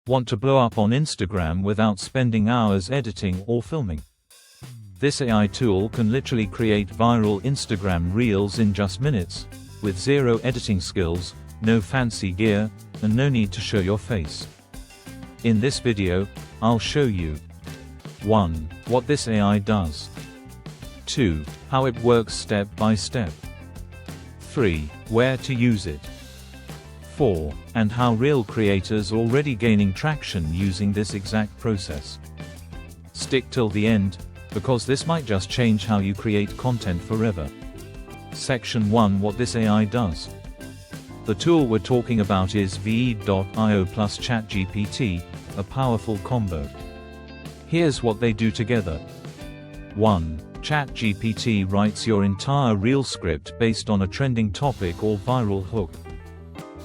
Want to blow up on Instagram without spending hours editing or filming? This AI tool can literally create viral Instagram reels in just minutes, with zero editing skills, no fancy gear, and no need to show your face. In this video, I'll show you 1. What this AI does. 2. How it works step by step. 3. Where to use it. 4. And how real creators are already gaining traction using this exact process. Stick till the end, because this might just change how you create content forever. Section 1. What this AI does. The tool we're talking about is ve.io plus ChatGPT, a powerful combo. Here's what they do together. 1. ChatGPT writes your entire reel script based on a trending topic or viral hook.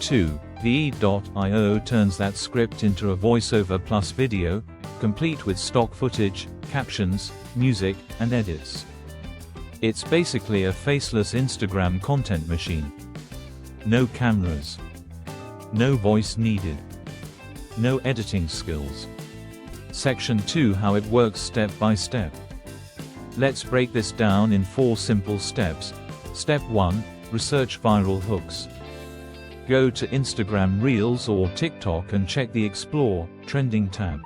2. ve.io turns that script into a voiceover plus video, complete with stock footage, captions, music, and edits. It's basically a faceless Instagram content machine. No cameras. No voice needed. No editing skills. Section 2. How it works step by step. Let's break this down in 4 simple steps. Step 1. Research viral hooks. Go to Instagram Reels or TikTok and check the Explore, Trending tab.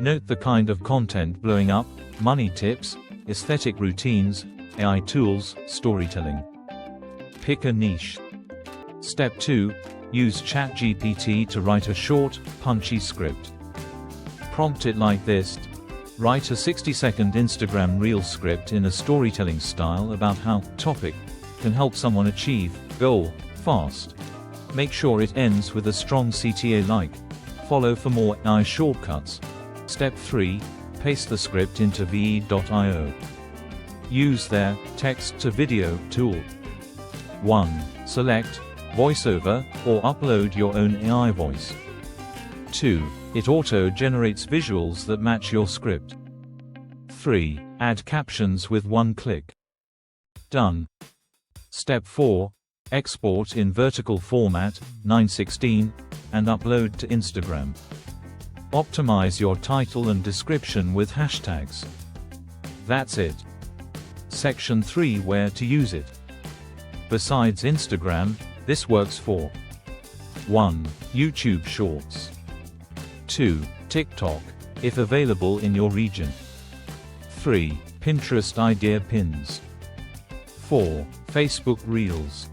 Note the kind of content blowing up, money tips, aesthetic routines, AI tools, storytelling. Pick a niche. Step 2. Use ChatGPT to write a short, punchy script. Prompt it like this. Write a 60-second Instagram Reel script in a storytelling style about how topic can help someone achieve goal fast. Make sure it ends with a strong CTA like. Follow for more AI shortcuts. Step 3. Paste the script into ve.io. Use their text-to-video tool. 1. Select voiceover or upload your own AI voice. 2. It auto-generates visuals that match your script. 3. Add captions with one click. Done. Step 4. Export in vertical format, 9:16, and upload to Instagram. Optimize your title and description with hashtags. That's it. Section 3. Where to use it. Besides Instagram, this works for 1. YouTube Shorts. 2. TikTok, if available in your region. 3. Pinterest Idea Pins. 4. Facebook Reels.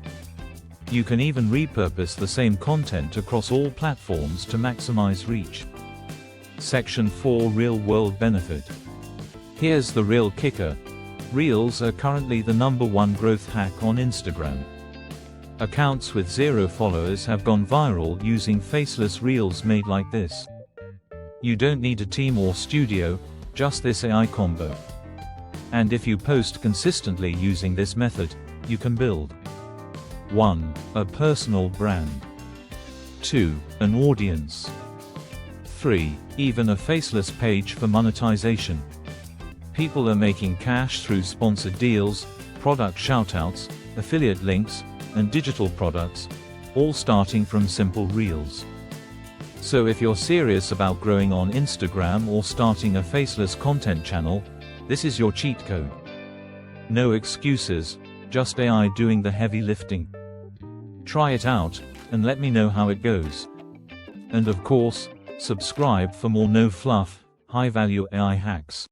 You can even repurpose the same content across all platforms to maximize reach. Section 4. Real-world benefit. Here's the real kicker. Reels are currently the #1 growth hack on Instagram. Accounts with 0 followers have gone viral using faceless reels made like this. You don't need a team or studio, just this AI combo. And if you post consistently using this method, you can build 1. A personal brand. 2. An audience. 3. Even a faceless page for monetization. People are making cash through sponsored deals, product shoutouts, affiliate links, and digital products, all starting from simple reels. So if you're serious about growing on Instagram or starting a faceless content channel, this is your cheat code. No excuses, just AI doing the heavy lifting. Try it out, and let me know how it goes. And of course, subscribe for more no-fluff, high-value AI hacks.